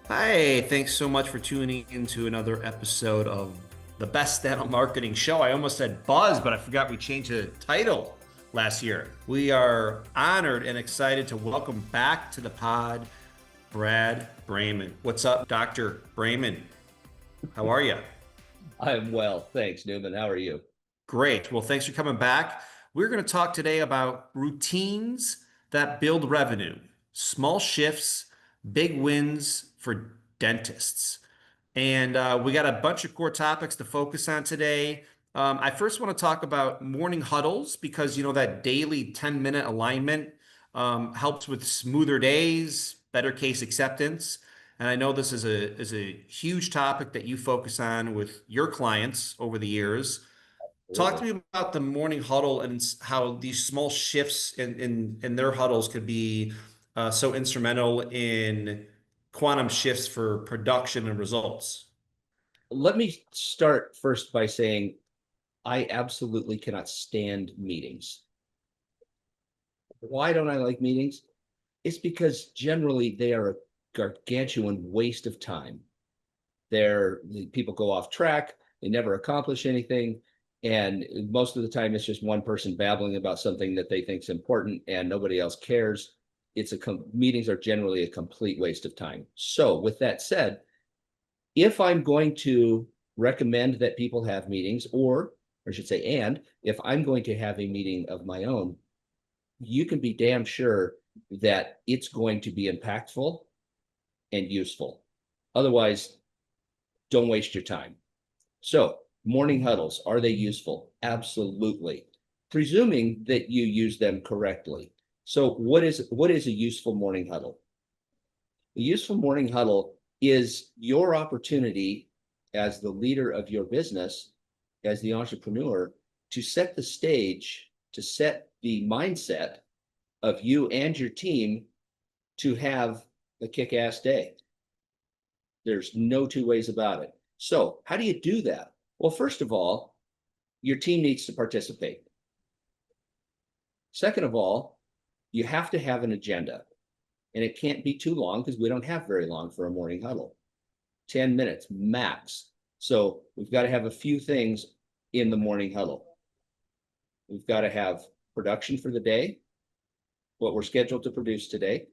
Hi, thanks so much for tuning into another episode of the Best Dental Marketing Show. I almost said Buzz, but I forgot we changed the title last year. We are honored and excited to welcome back to the pod Brad Brayman. What's up, Dr. Brayman? How are you? I'm well, thanks, Newman. How are you? Great. Well, thanks for coming back. We're going to talk today about routines that build revenue, small shifts, big wins for dentists. And we got a bunch of core topics to focus on today. I first want to talk about morning huddles because, that daily 10-minute alignment helps with smoother days, better case acceptance. And I know this is a huge topic that you focus on with your clients over the years. Talk to Absolutely. me about the morning huddle and how these small shifts in their huddles could be so instrumental in quantum shifts for production and results. Let me start first by saying I absolutely cannot stand meetings. Why don't I like meetings? It's because generally they are a gargantuan waste of time. People go off track, they never accomplish anything, and most of the time it's just one person babbling about something that they think is important and nobody else cares. Meetings are generally a complete waste of time. So, with that said, if I'm going to recommend that people have meetings, or I should say, and if I'm going to have a meeting of my own, you can be damn sure that it's going to be impactful and useful. Otherwise, don't waste your time. So, morning huddles, are they useful? Absolutely. Presuming that you use them correctly. So, what is a useful morning huddle? A useful morning huddle is your opportunity as the leader of your business, as the entrepreneur, to set the stage, to set the mindset of you and your team to have a kick-ass day. There's no two ways about it. So, how do you do that? Well, first of all, your team needs to participate. Second of all, you have to have an agenda, and it can't be too long because we don't have very long for a morning huddle. 10 minutes max. So we've got to have a few things in the morning huddle. We've got to have production for the day, what we're scheduled to produce today.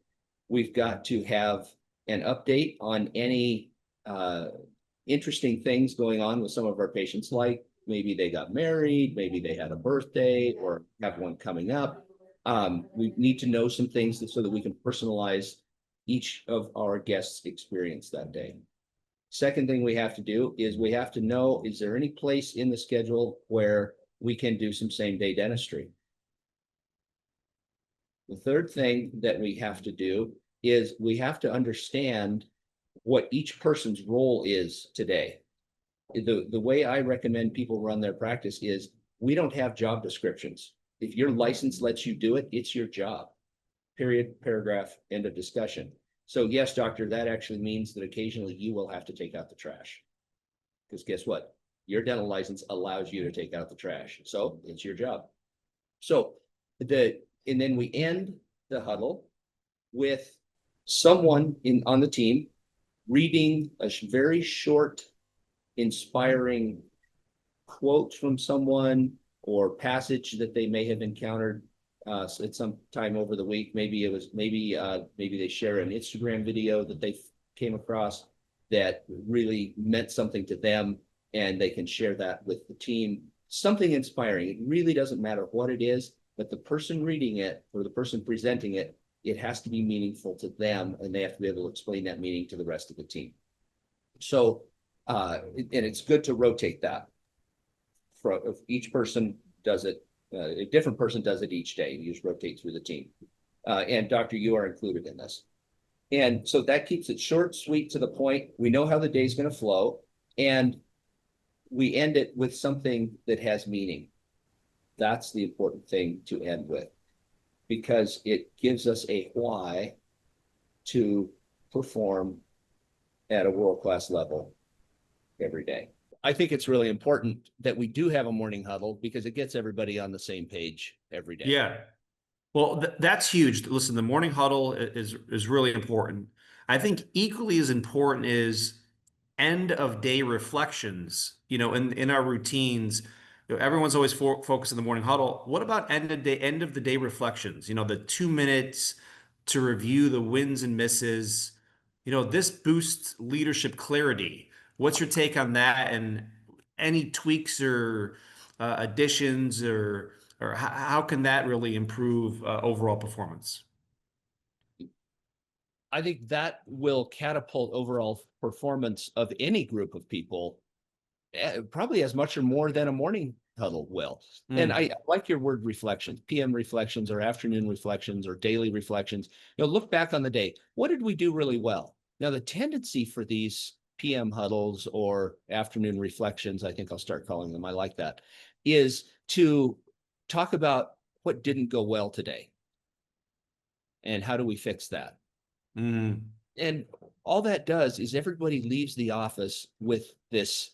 We've got to have an update on any interesting things going on with some of our patients, like maybe they got married, maybe they had a birthday or have one coming up. We need to know some things so that we can personalize each of our guests' experience that day. Second thing we have to do is we have to know, is there any place in the schedule where we can do some same day dentistry? The third thing that we have to do is we have to understand what each person's role is today. The way I recommend people run their practice is we don't have job descriptions. If your license lets you do it, it's your job. Period, paragraph, end of discussion. So yes, doctor, that actually means that occasionally you will have to take out the trash. Because guess what? Your dental license allows you to take out the trash. So it's your job. So and then we end the huddle with someone on the team reading a very short, inspiring quote from someone or passage that they may have encountered at some time over the week. Maybe they share an Instagram video that they came across that really meant something to them, and they can share that with the team. Something inspiring. It really doesn't matter what it is, but the person reading it or the person presenting it, it has to be meaningful to them, and they have to be able to explain that meaning to the rest of the team. So, and it's good to rotate that. If each person does it, a different person does it each day. You just rotate through the team. And doctor, you are included in this. And so that keeps it short, sweet, to the point. We know how the day's going to flow, and we end it with something that has meaning. That's the important thing to end with, because it gives us a why to perform at a world-class level every day. I think it's really important that we do have a morning huddle because it gets everybody on the same page every day. Yeah. Well, that's huge. Listen, the morning huddle is really important. I think equally as important is end of day reflections. In our routines, everyone's always focused on the morning huddle. What about end of the day reflections? The 2 minutes to review the wins and misses. This boosts leadership clarity. What's your take on that? And any tweaks or additions, or how can that really improve overall performance? I think that will catapult overall performance of any group of people, probably as much or more than a morning huddle will. And Mm, I like your word reflections, PM reflections or afternoon reflections or daily reflections. Look back on the day. What did we do really well? Now, the tendency for these PM huddles or afternoon reflections, I think I'll start calling them, I like that, is to talk about what didn't go well today and how do we fix that. mm, And all that does is everybody leaves the office with this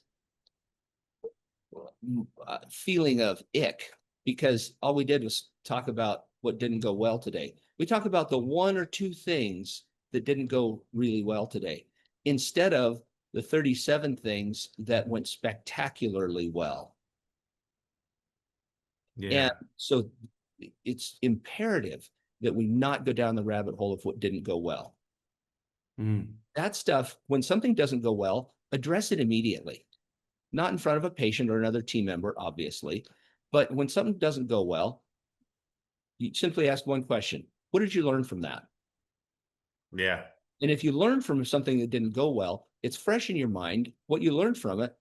feeling of ick, because all we did was talk about what didn't go well today. We talk about the one or two things that didn't go really well today instead of the 37 things that went spectacularly well. And yeah. so it's imperative that we not go down the rabbit hole of what didn't go well. Mm, That stuff, when something doesn't go well, address it immediately. Not in front of a patient or another team member, obviously, but when something doesn't go well, you simply ask one question. What did you learn from that? yeah. And if you learn from something that didn't go well, it's fresh in your mind. What you learned from it,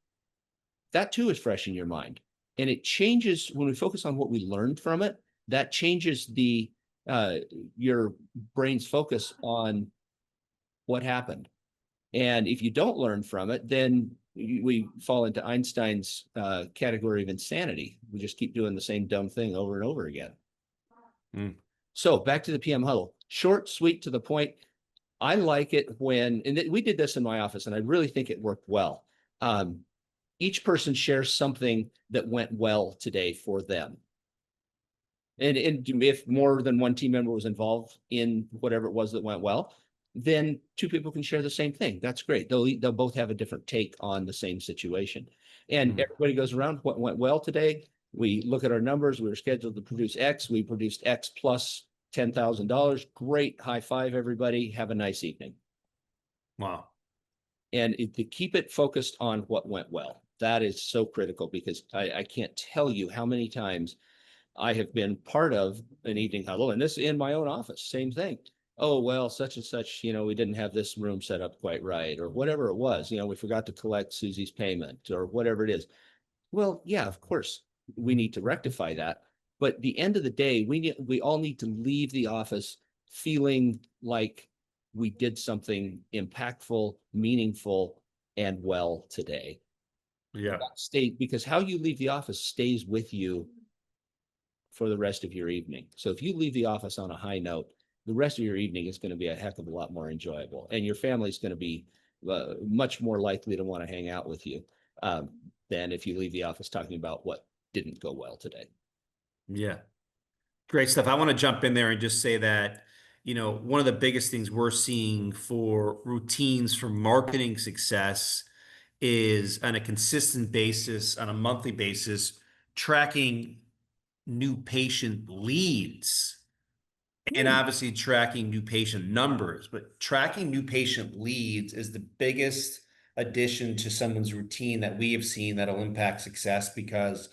that too is fresh in your mind. And it changes when we focus on what we learned from it, that changes the your brain's focus on what happened. And if you don't learn from it, then we fall into Einstein's category of insanity. We just keep doing the same dumb thing over and over again. Mm, So back to the PM huddle, short, sweet, to the point. I like it when, and we did this in my office, and I really think it worked well. Um, each person shares something that went well today for them. And if more than one team member was involved in whatever it was that went well, then two people can share the same thing. That's great. They'll both have a different take on the same situation. And mm. everybody goes around what went well today. We look at our numbers. We were scheduled to produce X. We produced X plus $10,000. Great. High five, everybody. Have a nice evening. Wow. And to keep it focused on what went well. That is so critical, because I can't tell you how many times I have been part of an evening huddle, and this in my own office, same thing. Oh, well, such and such, we didn't have this room set up quite right, or whatever it was. We forgot to collect Susie's payment, or whatever it is. Well, yeah, of course, we need to rectify that. But at the end of the day, we all need to leave the office feeling like we did something impactful, meaningful, and well today. Yeah. Because how you leave the office stays with you for the rest of your evening. So if you leave the office on a high note, the rest of your evening is going to be a heck of a lot more enjoyable, and your family's going to be much more likely to want to hang out with you um, than if you leave the office talking about what didn't go well today. Yeah. Great stuff. I want to jump in there and just say that, one of the biggest things we're seeing for routines for marketing success is on a consistent basis, on a monthly basis, tracking new patient leads and Hmm. obviously tracking new patient numbers. But tracking new patient leads is the biggest addition to someone's routine that we have seen that'll impact success because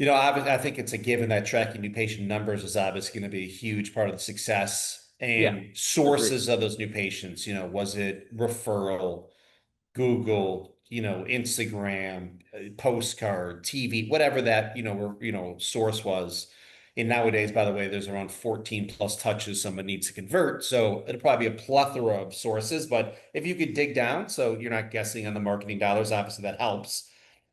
I think it's a given that tracking new patient numbers is obviously going to be a huge part of the success Yeah, and agree. sources of those new patients. Was it referral, Google, Instagram, postcard, TV, whatever that, source was. And nowadays, by the way, there's around 14 plus touches someone needs to convert. So it'll probably be a plethora of sources, but if you could dig down, so you're not guessing on the marketing dollars, obviously that helps.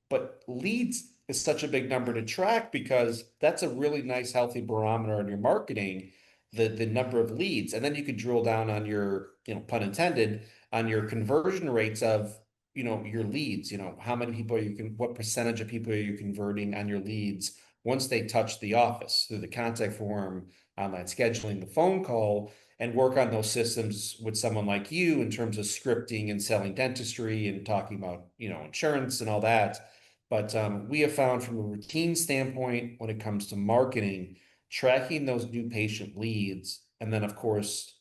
But leads is such a big number to track because that's a really nice, healthy barometer in your marketing, the number of leads. And then you could drill down on your, pun intended, on your conversion rates of, your leads, how many people what percentage of people are you converting on your leads once they touch the office through the contact form, online scheduling, the phone call. and work on those systems with someone like you in terms of scripting and selling dentistry and talking about, insurance and all that. But we have found from a routine standpoint, when it comes to marketing, tracking those new patient leads, and then of course,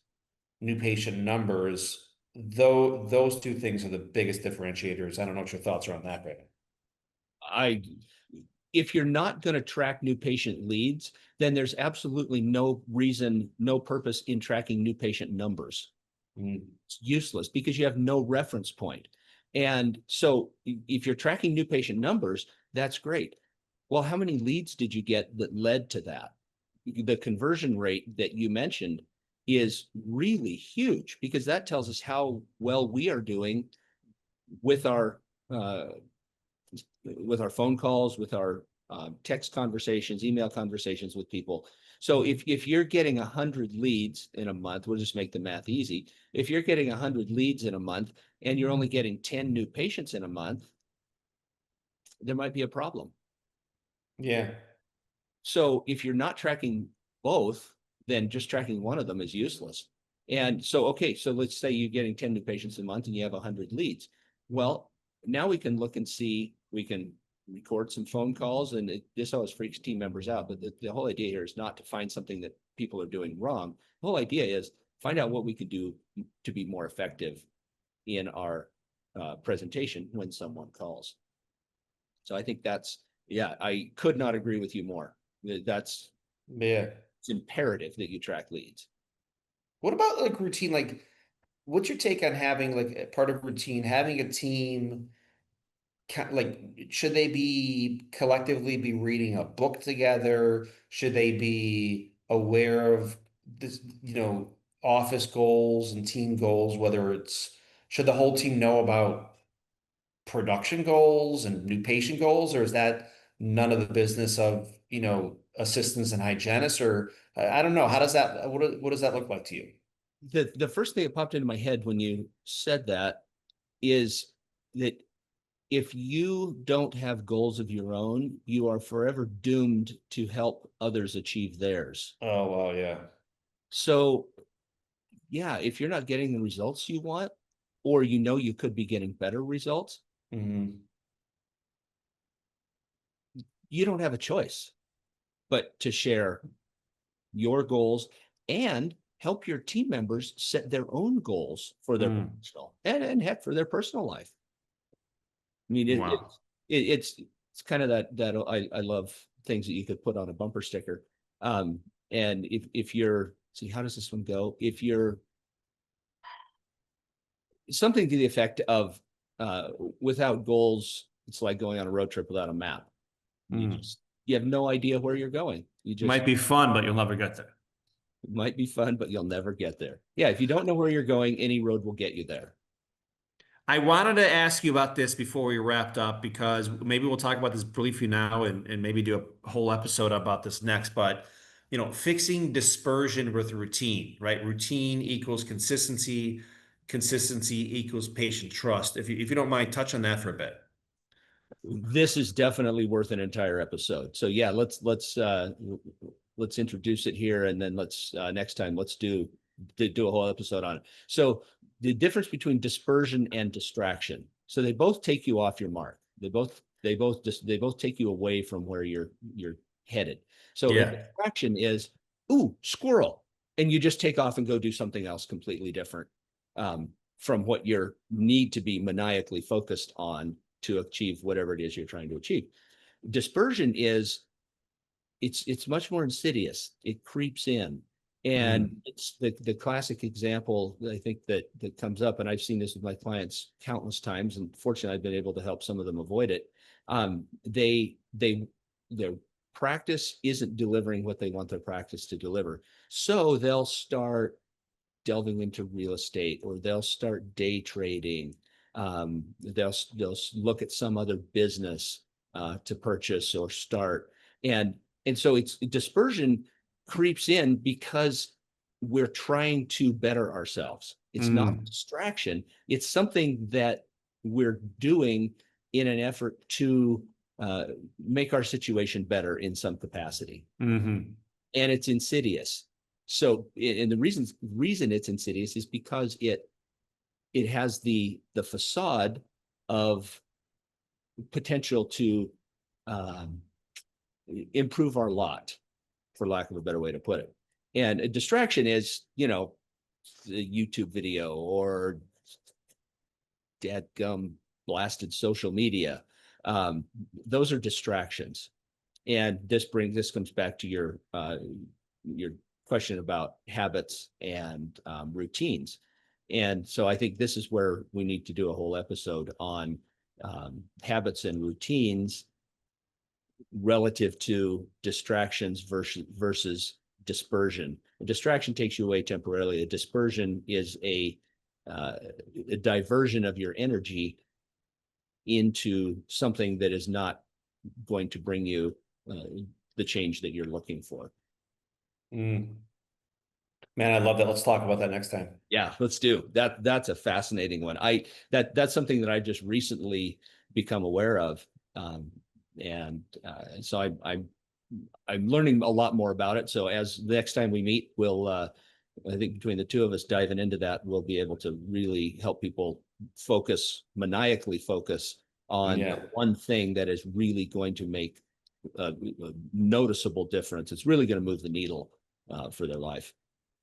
new patient numbers, though those two things are the biggest differentiators. I don't know what your thoughts are on that, Brandon. I If you're not going to track new patient leads, then there's absolutely no reason, no purpose in tracking new patient numbers. Mm. It's useless because you have no reference point. And so if you're tracking new patient numbers, that's great. Well, how many leads did you get that led to that? The conversion rate that you mentioned is really huge because that tells us how well we are doing with our uh, phone calls, with our text conversations, email conversations with people. So if you're getting 100 leads in a month, we'll just make the math easy. If you're getting 100 leads in a month and you're only getting 10 new patients in a month, there might be a problem. Yeah. So if you're not tracking both, then just tracking one of them is useless. And so, okay, so let's say you're getting 10 new patients a month and you have 100 leads. Well, now we can look and see, we can record some phone calls, and this always freaks team members out. But the whole idea here is not to find something that people are doing wrong. The whole idea is find out what we can do to be more effective in our presentation when someone calls. So I think that's, yeah, I could not agree with you more. That's Yeah. It's imperative that you track leads. What about like routine? Like, what's your take on having like a part of routine, having a team, like, should they be collectively be reading a book together? Should they be aware of this, office goals and team goals, whether it's, should the whole team know about production goals and new patient goals, or is that none of the business of, assistants and hygienists? Or I don't know. How does that, what does that look like to you? The first thing that popped into my head when you said that is that if you don't have goals of your own, you are forever doomed to help others achieve theirs. Oh, well, yeah. So, yeah, if you're not getting the results you want, or you could be getting better results, Hmm. you don't have a choice but to share your goals and help your team members set their own goals for their Mm. professional and heck for their personal life. I mean, Wow. it's kind of that I love things that you could put on a bumper sticker. And if you're, see, how does this one go? If you're something to the effect of uh, without goals, it's like going on a road trip without a map. Mm. You have no idea where you're going. You just, Might be fun, but you'll never get there. it might be fun, but you'll never get there. Yeah, if you don't know where you're going, any road will get you there. I wanted to ask you about this before we wrapped up, because maybe we'll talk about this briefly now and maybe do a whole episode about this next. But, fixing dispersion with routine, right? Routine equals consistency, consistency equals patient trust. If you don't mind, touch on that for a bit. This is definitely worth an entire episode. So yeah, let's introduce it here, and then let's next time let's do a whole episode on it. So the difference between dispersion and distraction. So they both take you off your mark. They both take you away from where you're headed. So a Yeah. distraction is, ooh, squirrel, and you just take off and go do something else completely different from what you need to be maniacally focused on to achieve whatever it is you're trying to achieve. Dispersion is, it's much more insidious. It creeps in. And Mm. it's the classic example I think that comes up, and I've seen this with my clients countless times, and fortunately I've been able to help some of them avoid it. Their practice isn't delivering what they want their practice to deliver. So they'll start delving into real estate, or they'll start day trading. They'll look at some other business to purchase or start, and so it's dispersion creeps in because we're trying to better ourselves. It's not a Mm. distraction. It's something that we're doing in an effort to uh, make our situation better in some capacity, Hmm. and it's insidious. So, and the reason it's insidious is because it has the facade of potential to improve our lot, for lack of a better way to put it. And a distraction is, you know, the YouTube video or dadgum blasted social media. Those are distractions. And this comes back to your question about habits and routines. And so I think this is where we need to do a whole episode on habits and routines relative to distractions versus dispersion. A distraction takes you away temporarily. A dispersion is a diversion of your energy into something that is not going to bring you the change that you're looking for. Mm. Man, I love that. Let's talk about that next time. Yeah, let's do that. That's a fascinating one. That's something that I just recently become aware of, and so I'm learning a lot more about it. So as the next time we meet, we'll I think between the two of us diving into that, we'll be able to really help people maniacally focus on one thing that is really going to make a noticeable difference. It's really going to move the needle for their life.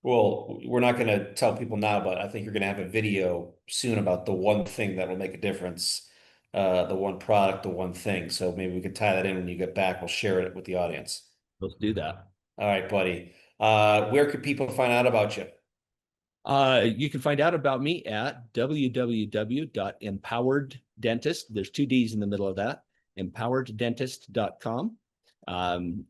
Well, we're not going to tell people now, but I think you're going to have a video soon about the one thing that will make a difference, the one product, the one thing. So maybe we could tie that in when you get back. We'll share it with the audience. Let's do that. All right, buddy. Where could people find out about you? You can find out about me at www.empowereddentist. There's two D's in the middle of that, empowereddentist.com. And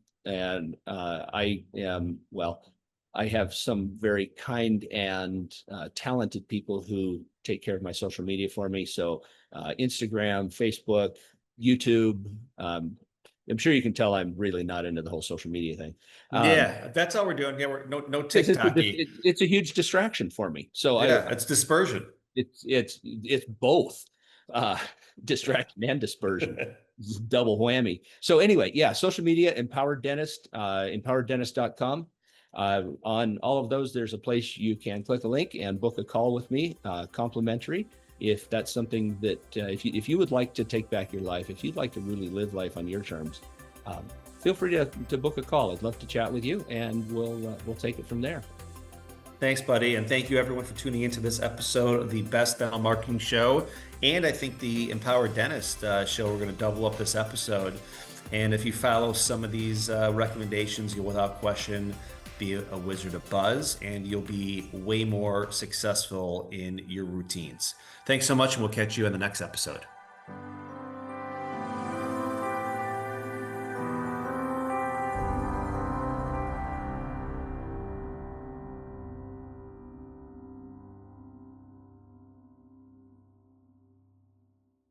I have some very kind and talented people who take care of my social media for me. So Instagram, Facebook, YouTube. I'm sure you can tell I'm really not into the whole social media thing. Yeah, that's all we're doing. Yeah, we're no TikTok. It's a huge distraction for me. So yeah, it's dispersion. It's both distraction and dispersion. Double whammy. So anyway, yeah, social media, Empowered Dentist, empowereddentist.com. On all of those, there's a place you can click a link and book a call with me, complimentary. If that's something that, if you would like to take back your life, if you'd like to really live life on your terms, feel free to book a call. I'd love to chat with you, and we'll take it from there. Thanks, buddy. And thank you everyone for tuning into this episode of the Best Dental Marketing Show. And I think the Empowered Dentist show, we're going to double up this episode. And if you follow some of these recommendations, you'll without question be a wizard of buzz, and you'll be way more successful in your routines. Thanks so much, and we'll catch you in the next episode.